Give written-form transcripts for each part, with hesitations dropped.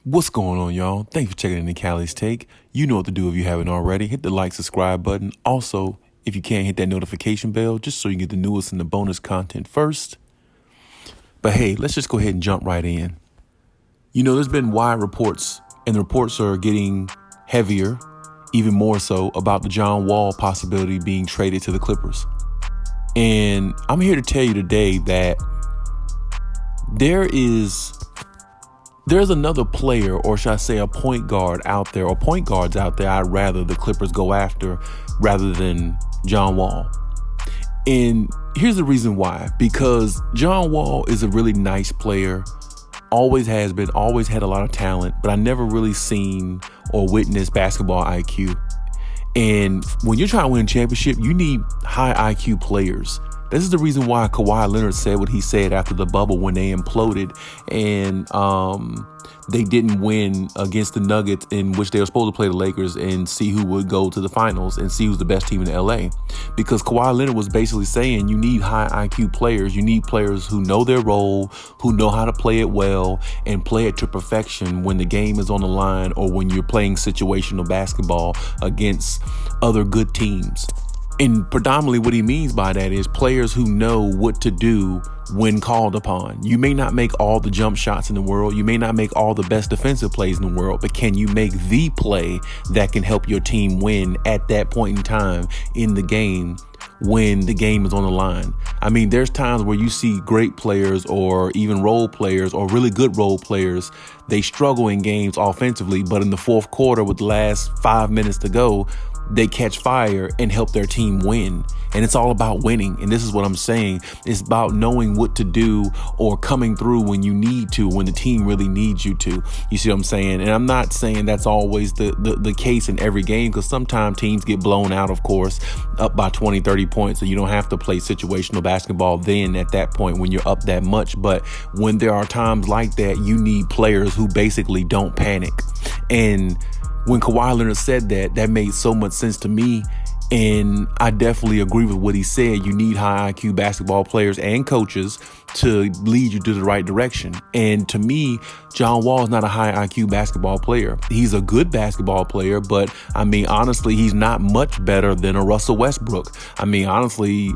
What's going on, y'all? Thanks for checking in the Khaliis Take. You know what to do if you haven't already. Hit the like, subscribe button. Also, if you can't, hit that notification bell just so you get the newest and the bonus content first. But hey, let's just go ahead and jump right in. You know, there's been wide reports, and the reports are getting heavier, even more so, about the John Wall possibility being traded to the Clippers. And I'm here to tell you today that there's another player, or should I say a point guard out there, or point guards out there I'd rather the Clippers go after rather than John Wall. And here's the reason why. Because John Wall is a really nice player, always has been, always had a lot of talent, but I never really seen or witnessed basketball IQ. And when you're trying to win a championship, you need high IQ players. This is the reason why Kawhi Leonard said what he said after the bubble when they imploded and they didn't win against the Nuggets, in which they were supposed to play the Lakers and see who would go to the finals and see who's the best team in LA. Because Kawhi Leonard was basically saying you need high IQ players. You need players who know their role, who know how to play it well and play it to perfection when the game is on the line or when you're playing situational basketball against other good teams. And predominantly what he means by that is players who know what to do when called upon. You may not make all the jump shots in the world. You may not make all the best defensive plays in the world, but can you make the play that can help your team win at that point in time in the game when the game is on the line? I mean, there's times where you see great players or even role players or really good role players. They struggle in games offensively, but in the fourth quarter with the last 5 minutes to go, they catch fire and help their team win. And it's all about winning. And this is what I'm saying. It's about knowing what to do or coming through when you need to, when the team really needs you to. You see what I'm saying? And I'm not saying that's always the case in every game, because sometimes teams get blown out, of course, up by 20, 30 points. So you don't have to play situational basketball then at that point when you're up that much. But when there are times like that, you need players who basically don't panic. And when Kawhi Leonard said that, that made so much sense to me. And I definitely agree with what he said. You need high IQ basketball players and coaches to lead you to the right direction. And to me, John Wall is not a high IQ basketball player. He's a good basketball player, but I mean, honestly, he's not much better than a Russell Westbrook. I mean, honestly,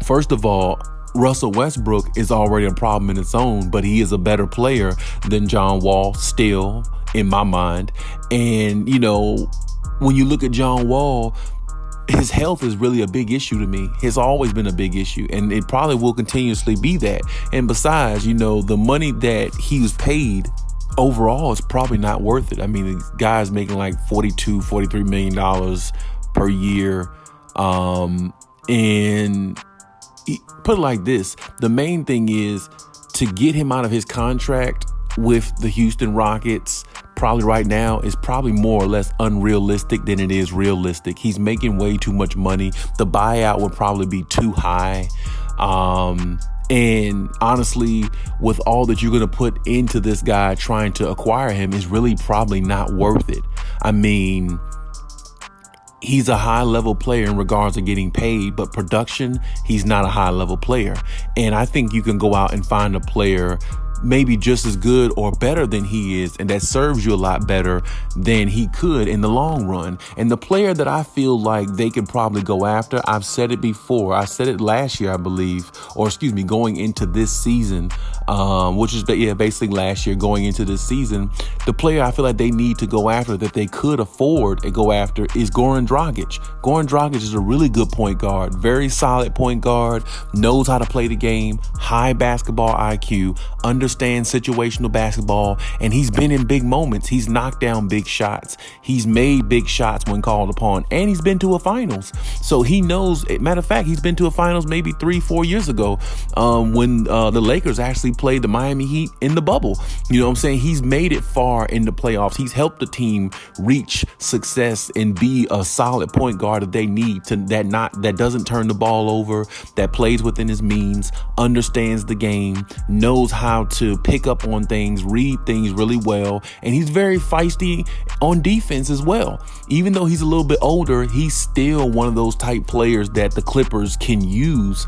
first of all, Russell Westbrook is already a problem in its own, but he is a better player than John Wall still, in my mind. And, you know, when you look at John Wall, his health is really a big issue to me. It's always been a big issue, and it probably will continuously be that. And besides, you know, the money that he was paid overall is probably not worth it. I mean, the guy's making like $42-43 million per year. And put it like this, the main thing is to get him out of his contract with the Houston Rockets probably right now is probably more or less unrealistic than it is realistic. He's making way too much money. The buyout would probably be too high. And honestly, with all that you're going to put into this guy trying to acquire him is really probably not worth it. I mean, he's a high level player in regards to getting paid, but production, he's not a high level player. And I think you can go out and find a player maybe just as good or better than he is, and that serves you a lot better than he could in the long run. And the player that I feel like they could probably go after, I've said it before, I said it last year, I believe, or excuse me, going into this season, which is basically last year going into this season, the player I feel like they need to go after, that they could afford to go after, is Goran Dragic. Goran Dragic is a really good point guard, very solid point guard, knows how to play the game, high basketball IQ, understands situational basketball, and he's been in big moments. He's knocked down big shots. He's made big shots when called upon, and he's been to a finals. So he knows, matter of fact, he's been to a finals maybe 3-4 years ago when the Lakers actually played the Miami Heat in the bubble. You know what I'm saying? He's made it far in the playoffs. He's helped the team reach success and be a solid point guard that they need, that doesn't turn the ball over, that plays within his means, understands the game, knows how to pick up on things, read things really well, and he's very feisty on defense as well. Even though he's a little bit older, he's still one of those type players that the Clippers can use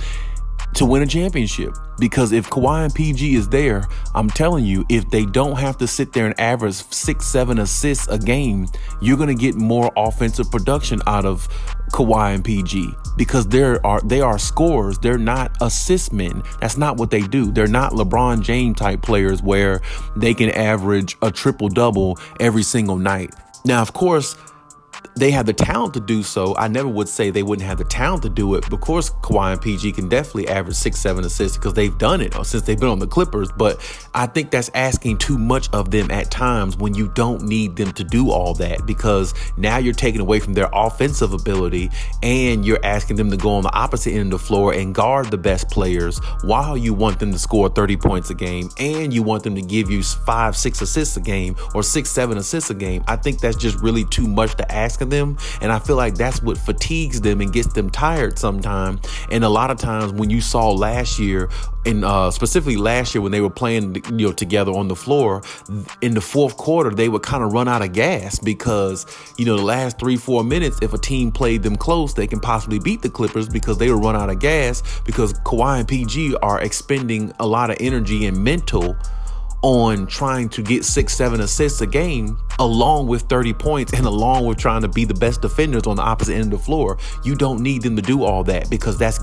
to win a championship. Because if Kawhi and PG is there, I'm telling you, if they don't have to sit there and average 6-7 assists a game, you're going to get more offensive production out of Kawhi and PG, because they are scorers. They're not assist men. That's not what they do. They're not LeBron James type players where they can average a triple double every single night. Now, of course, they have the talent to do so. I never would say they wouldn't have the talent to do it. But of course, Kawhi and PG can definitely average 6-7 assists because they've done it since they've been on the Clippers. But I think that's asking too much of them at times when you don't need them to do all that, because now you're taking away from their offensive ability and you're asking them to go on the opposite end of the floor and guard the best players while you want them to score 30 points a game and you want them to give you 5-6 assists a game or 6-7 assists a game. I think that's just really too much to ask of them, and I feel like that's what fatigues them and gets them tired sometimes. And a lot of times when you saw last year, and specifically last year when they were playing together on the floor, in the fourth quarter they would kind of run out of gas because the last 3-4 minutes, if a team played them close, they can possibly beat the Clippers because they will run out of gas because Kawhi and PG are expending a lot of energy and mental on trying to get 6-7 assists a game, along with 30 points and along with trying to be the best defenders on the opposite end of the floor. You don't need them to do all that because that's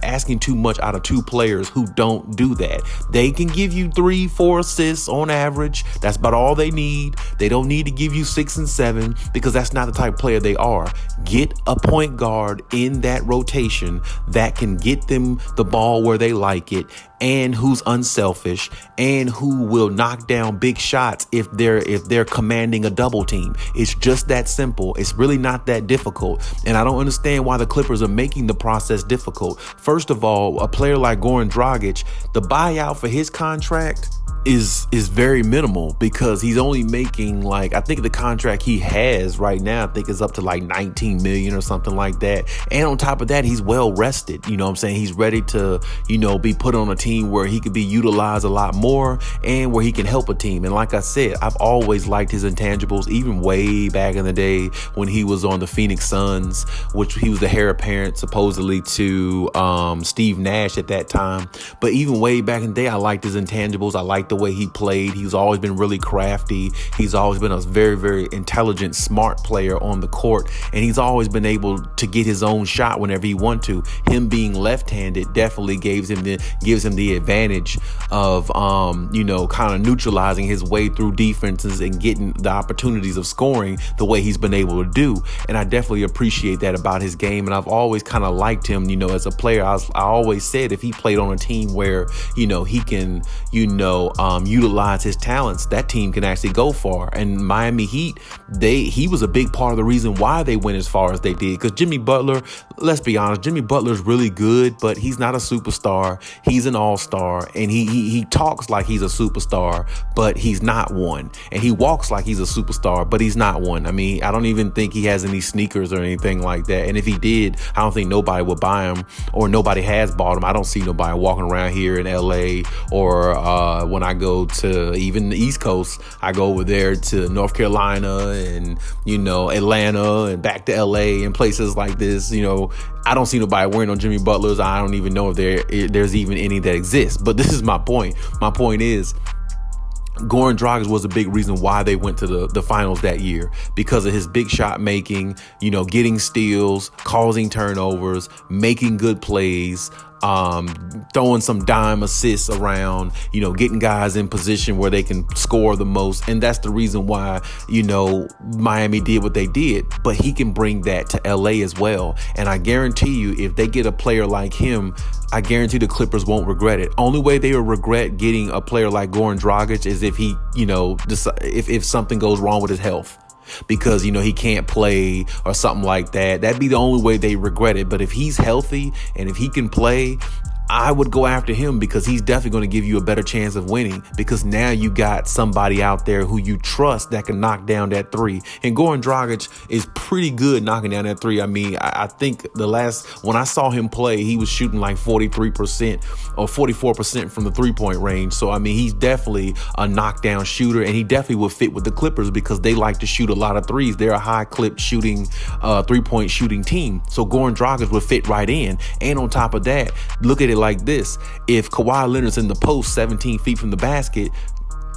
asking too much out of two players who don't do that. They can give you 3-4 assists on average. That's about all they need. They don't need to give you 6 and 7 because that's not the type of player they are. Get a point guard in that rotation that can get them the ball where they like it, and who's unselfish, and who will knock down big shots if they're commanding a double team. It's just that simple. It's really not that difficult. And I don't understand why the Clippers are making the process difficult. First of all, a player like Goran Dragic, the buyout for his contract is very minimal because he's only making, like, I think the contract he has right now, I think is up to like 19 million or something like that. And on top of that, he's well rested. You know what I'm saying? He's ready to, be put on a team where he could be utilized a lot more and where he can help a team. And like I said, I've always liked his intangibles, even way back in the day when he was on the Phoenix Suns, which he was the heir apparent supposedly to Steve Nash at that time. But even way back in the day, I liked his intangibles. I liked the way he played. He's always been really crafty. He's always been a very, very intelligent, smart player on the court. And he's always been able to get his own shot whenever he wants to. Him being left-handed definitely gives him the advantage of, kind of neutralizing his way through defenses and getting the opportunities of scoring the way he's been able to do. And I definitely appreciate that about his game. And I've always kind of liked him, as a player. I always said if he played on a team where, he can, utilize his talents, that team can actually go far. And Miami Heat, he was a big part of the reason why they went as far as they did. Because Jimmy Butler, let's be honest, Jimmy Butler's really good, but he's not a superstar. He's an all-star, and he talks like he's a superstar, but he's not one. And he walks like he's a superstar, but he's not one. I mean, I don't even think he has any sneakers or anything like that. And if he did, I don't think nobody would buy him, or nobody has bought him. I don't see nobody walking around here in LA, or when I go to even the East Coast, I go over there to North Carolina and, Atlanta and back to LA and places like this. I don't see nobody wearing on Jimmy Butler's. I don't even know if there's even any that exist. But this is my point. My point is, Goran Dragic was a big reason why they went to the finals that year, because of his big shot making, getting steals, causing turnovers, making good plays, throwing some dime assists around, getting guys in position where they can score the most. And that's the reason why, Miami did what they did. But he can bring that to LA as well. And I guarantee you, if they get a player like him, I guarantee the Clippers won't regret it. Only way they will regret getting a player like Goran Dragic is if he, if something goes wrong with his health, because, he can't play or something like that. That'd be the only way they regret it. But if he's healthy and if he can play, I would go after him because he's definitely going to give you a better chance of winning, because now you got somebody out there who you trust that can knock down that three. And Goran Dragic is pretty good knocking down that three. I mean, I think when I saw him play, he was shooting like 43% or 44% from the 3-point range. So, I mean, he's definitely a knockdown shooter, and he definitely would fit with the Clippers because they like to shoot a lot of threes. They're a high clip shooting, 3-point shooting team. So Goran Dragic would fit right in. And on top of that, look at it like this. If Kawhi Leonard's in the post 17 feet from the basket,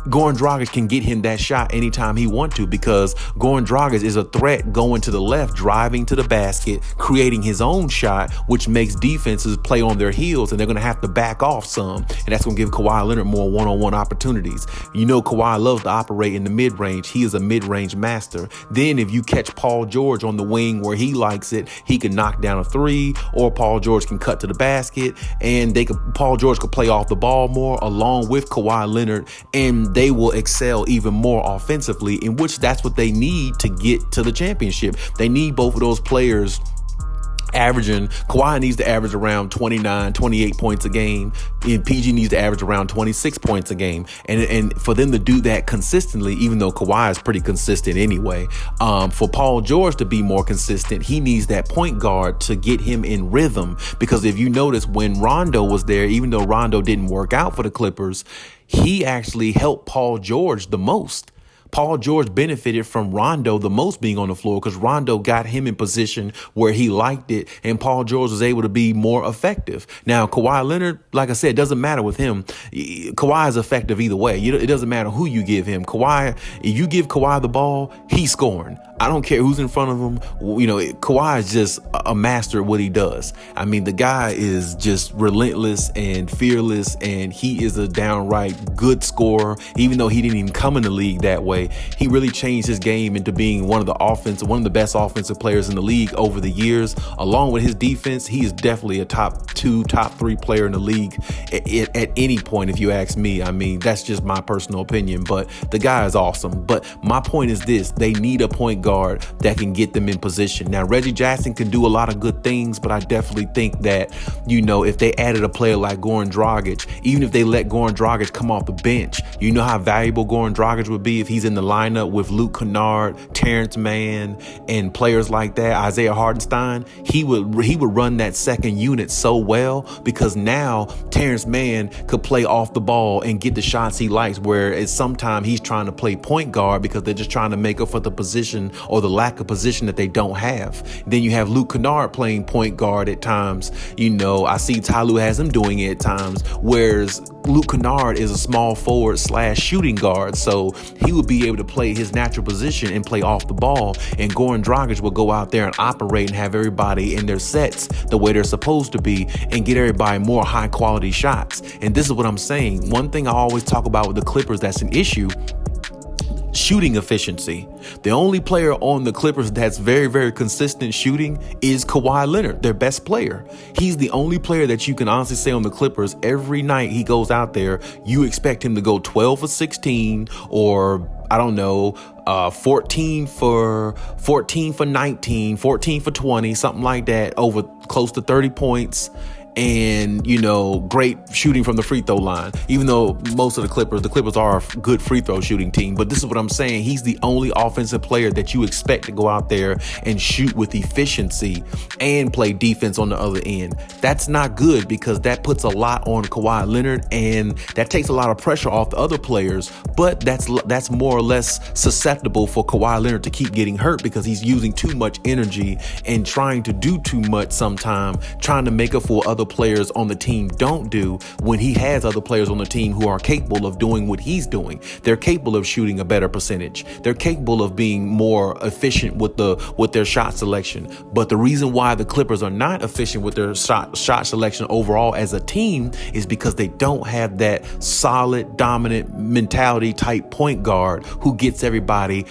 Goran Dragic can get him that shot anytime he wants to, because Goran Dragic is a threat going to the left, driving to the basket, creating his own shot, which makes defenses play on their heels, and they're going to have to back off some. And that's going to give Kawhi Leonard more one-on-one opportunities. You know, Kawhi loves to operate in the mid-range. He is a mid-range master. Then if you catch Paul George on the wing where he likes it, he can knock down a three, or Paul George can cut to the basket, and Paul George could play off the ball more along with Kawhi Leonard, and they will excel even more offensively, in which that's what they need to get to the championship. They need both of those players averaging. Kawhi needs to average around 29, 28 points a game, and PG needs to average around 26 points a game. And for them to do that consistently, even though Kawhi is pretty consistent anyway, for Paul George to be more consistent, he needs that point guard to get him in rhythm. Because if you notice, when Rondo was there, even though Rondo didn't work out for the Clippers, he actually helped Paul George the most. Paul George benefited from Rondo the most being on the floor, because Rondo got him in position where he liked it, and Paul George was able to be more effective. Now, Kawhi Leonard, like I said, it doesn't matter with him. Kawhi is effective either way. It doesn't matter who you give him. Kawhi, if you give Kawhi the ball, he's scoring. I don't care who's in front of him. You know, Kawhi is just a master at what he does. I mean, the guy is just relentless and fearless, and he is a downright good scorer. Even though he didn't even come in the league that way, he really changed his game into being one of the best offensive players in the league over the years. Along with his defense, he is definitely a top 2, top 3 player in the league at any point, if you ask me. I mean, that's just my personal opinion, but the guy is awesome. But my point is this: they need a point guard that can get them in position. Now, Reggie Jackson can do a lot of good things, but I definitely think that, you know, if they added a player like Goran Dragic, even if they let Goran Dragic come off the bench, you know how valuable Goran Dragic would be if he's in the lineup with Luke Kennard, Terrence Mann, and players like that, Isaiah Hartenstein. He would run that second unit so well, because now Terrence Mann could play off the ball and get the shots he likes, whereas sometimes he's trying to play point guard because they're just trying to make up for the position or the lack of position that they don't have. Then you have Luke Kennard playing point guard at times. You know, I see Ty Lue has him doing it at times, whereas Luke Kennard is a small forward / shooting guard, so he would be able to play his natural position and play off the ball, and Goran Dragic will go out there and operate and have everybody in their sets the way they're supposed to be and get everybody more high quality shots. And this is what I'm saying. One thing I always talk about with the Clippers that's an issue: shooting efficiency. The only player on the Clippers that's very, very consistent shooting is Kawhi Leonard, their best player. He's the only player that you can honestly say on the Clippers, every night he goes out there, you expect him to go 12 for 16, or I don't know, 14 for 19, 14 for 20, something like that, over close to 30 points. And, you know, great shooting from the free throw line, even though most of the Clippers are a good free throw shooting team. But this is what I'm saying. He's the only offensive player that you expect to go out there and shoot with efficiency and play defense on the other end. That's not good, because that puts a lot on Kawhi Leonard, and that takes a lot of pressure off the other players. But that's more or less susceptible for Kawhi Leonard to keep getting hurt, because he's using too much energy and trying to do too much sometimes, trying to make up for other players on the team don't do, when he has other players on the team who are capable of doing what he's doing. They're capable of shooting a better percentage. They're capable of being more efficient with their shot selection. But the reason why the Clippers are not efficient with their shot selection overall as a team is because they don't have that solid, dominant mentality type point guard who gets everybody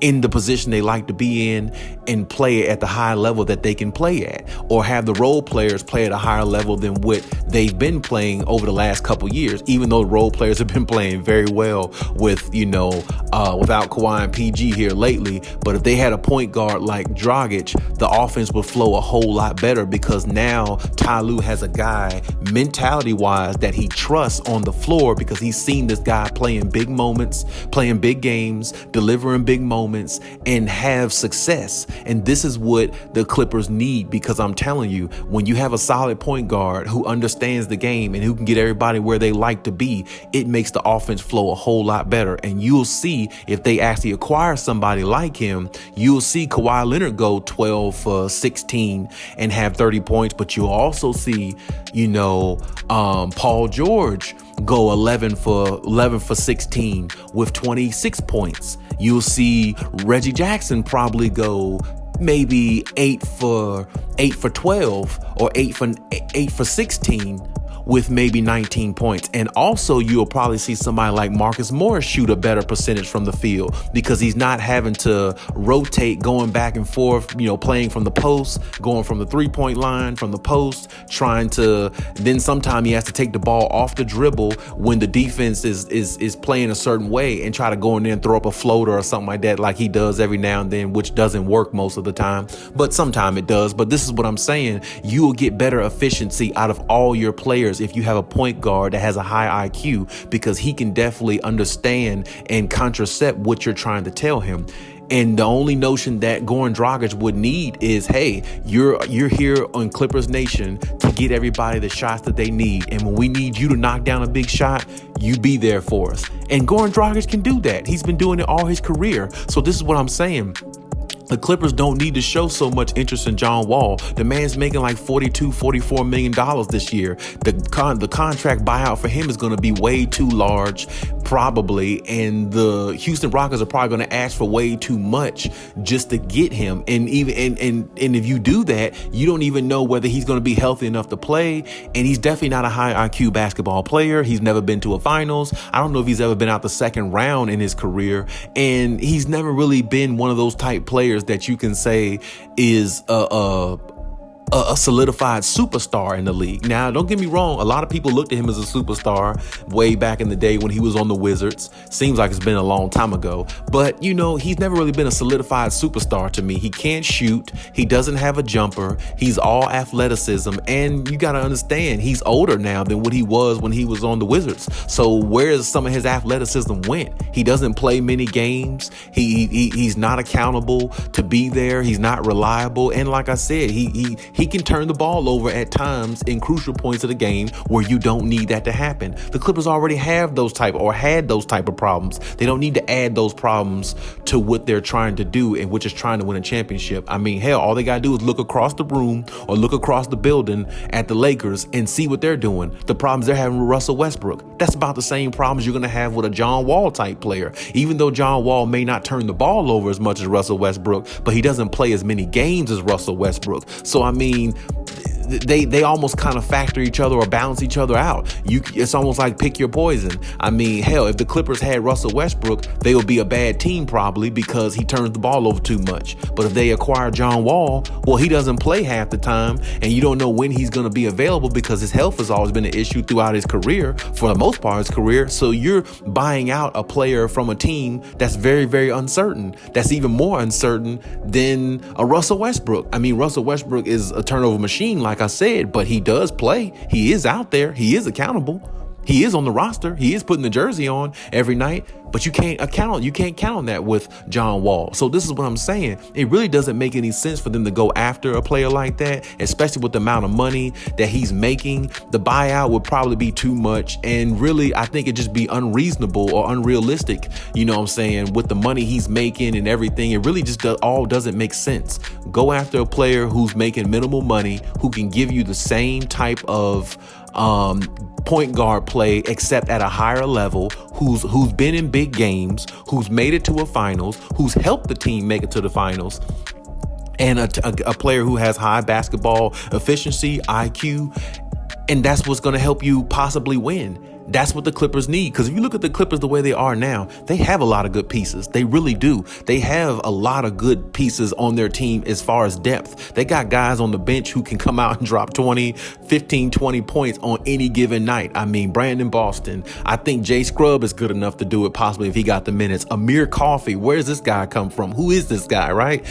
in the position they like to be in and play at the high level that they can play at, or have the role players play at a higher level than what they've been playing over the last couple years, even though role players have been playing very well with, without Kawhi and PG here lately. But if they had a point guard like Dragic, the offense would flow a whole lot better, because now Ty Lue has a guy mentality wise that he trusts on the floor, because he's seen this guy playing big moments, playing big games, delivering big moments, and have success. And this is what the Clippers need, because I'm telling you, when you have a solid point guard who understands the game and who can get everybody where they like to be, it makes the offense flow a whole lot better. And you'll see, if they actually acquire somebody like him, you'll see Kawhi Leonard go 12 for 16 and have 30 points. But you'll also see, Paul George go 11 for 16 with 26 points. You'll see Reggie Jackson probably go maybe 8 for 12 or 8 for 16 with maybe 19 points. And also you'll probably see somebody like Marcus Morris shoot a better percentage from the field, because he's not having to rotate, going back and forth, playing from the post, going from the 3-point line, from the post, then sometime he has to take the ball off the dribble when the defense is playing a certain way, and try to go in there and throw up a floater or something like that, like he does every now and then, which doesn't work most of the time, but sometime it does. But this is what I'm saying. You will get better efficiency out of all your players if you have a point guard that has a high IQ, because he can definitely understand and contracept what you're trying to tell him. And the only notion that Goran Dragic would need is, hey, you're here on Clippers Nation to get everybody the shots that they need. And when we need you to knock down a big shot, you be there for us. And Goran Dragic can do that. He's been doing it all his career. So this is what I'm saying. The Clippers don't need to show so much interest in John Wall. The man's making like $44 million this year. The contract buyout for him is going to be way too large, probably. And the Houston Rockets are probably going to ask for way too much just to get him. And if you do that, you don't even know whether he's going to be healthy enough to play. And he's definitely not a high IQ basketball player. He's never been to a finals. I don't know if he's ever been out the second round in his career. And he's never really been one of those type players that you can say is a solidified superstar in the league. Now, don't get me wrong. A lot of people looked at him as a superstar way back in the day when he was on the Wizards. Seems like it's been a long time ago. But, he's never really been a solidified superstar to me. He can't shoot. He doesn't have a jumper. He's all athleticism. And you got to understand, he's older now than what he was when he was on the Wizards. So where's some of his athleticism went? He doesn't play many games. He's not accountable to be there. He's not reliable. And like I said, he can turn the ball over at times in crucial points of the game where you don't need that to happen. The Clippers already had those type of problems. They don't need to add those problems to what they're trying to do, and which is trying to win a championship. I mean, hell, all they got to do is look across the room or look across the building at the Lakers and see what they're doing. The problems they're having with Russell Westbrook. That's about the same problems you're going to have with a John Wall type player. Even though John Wall may not turn the ball over as much as Russell Westbrook, but he doesn't play as many games as Russell Westbrook. So, I mean, they almost kind of factor each other or balance each other out. It's almost like pick your poison. I mean, hell, if the Clippers had Russell Westbrook, they would be a bad team probably, because he turns the ball over too much. But if they acquire John Wall, well, he doesn't play half the time, and you don't know when he's going to be available, because his health has always been an issue throughout his career, for the most part of his career. So you're buying out a player from a team that's very, very uncertain. That's even more uncertain than a Russell Westbrook. I mean, Russell Westbrook is a turnover machine, like I said, but he does play. He is out there. He is accountable. He is on the roster. He is putting the jersey on every night, but you can't count on that with John Wall. So this is what I'm saying. It really doesn't make any sense for them to go after a player like that, especially with the amount of money that he's making. The buyout would probably be too much. And really, I think it'd just be unreasonable or unrealistic, you know what I'm saying, with the money he's making and everything. It really just doesn't make sense. Go after a player who's making minimal money, who can give you the same type of point guard play, except at a higher level, who's been in big games, who's made it to a finals, who's helped the team make it to the finals, and a player who has high basketball efficiency, IQ, and that's what's going to help you possibly win. That's what the Clippers need. Because if you look at the Clippers the way they are now, they have a lot of good pieces. They really do. They have a lot of good pieces on their team as far as depth. They got guys on the bench who can come out and drop 15, 20 points on any given night. I mean, Brandon Boston. I think Jay Scrubb is good enough to do it possibly if he got the minutes. Amir Coffey. Where's this guy come from? Who is this guy, right?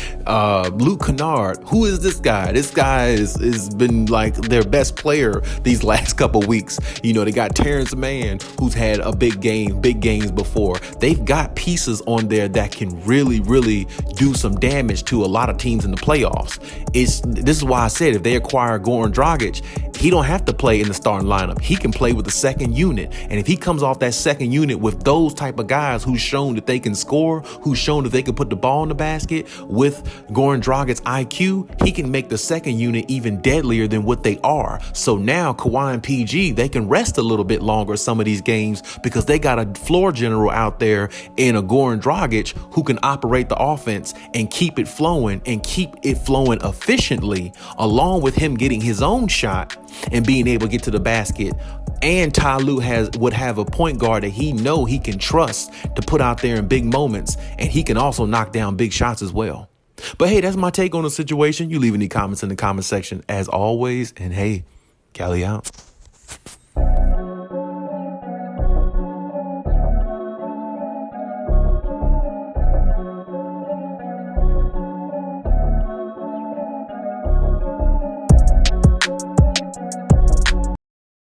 Luke Kennard. Who is this guy? This guy has been like their best player these last couple weeks. You know, they got Terrence Mann, who's had a big games before. They've got pieces on there that can really, really do some damage to a lot of teams in the playoffs. This is why I said if they acquire Goran Dragic, he don't have to play in the starting lineup. He can play with the second unit. And if he comes off that second unit with those type of guys who's shown that they can score, who's shown that they can put the ball in the basket with Goran Dragic's IQ, he can make the second unit even deadlier than what they are. So now Kawhi and PG, they can rest a little bit longer some of these games because they got a floor general out there in a Goran Dragic who can operate the offense and keep it flowing efficiently, along with him getting his own shot and being able to get to the basket. And Ty Lue would have a point guard that he can trust to put out there in big moments, and he can also knock down big shots as well. But hey, that's my take on the situation. You leave any comments in the comment section as always. And hey, Cali out.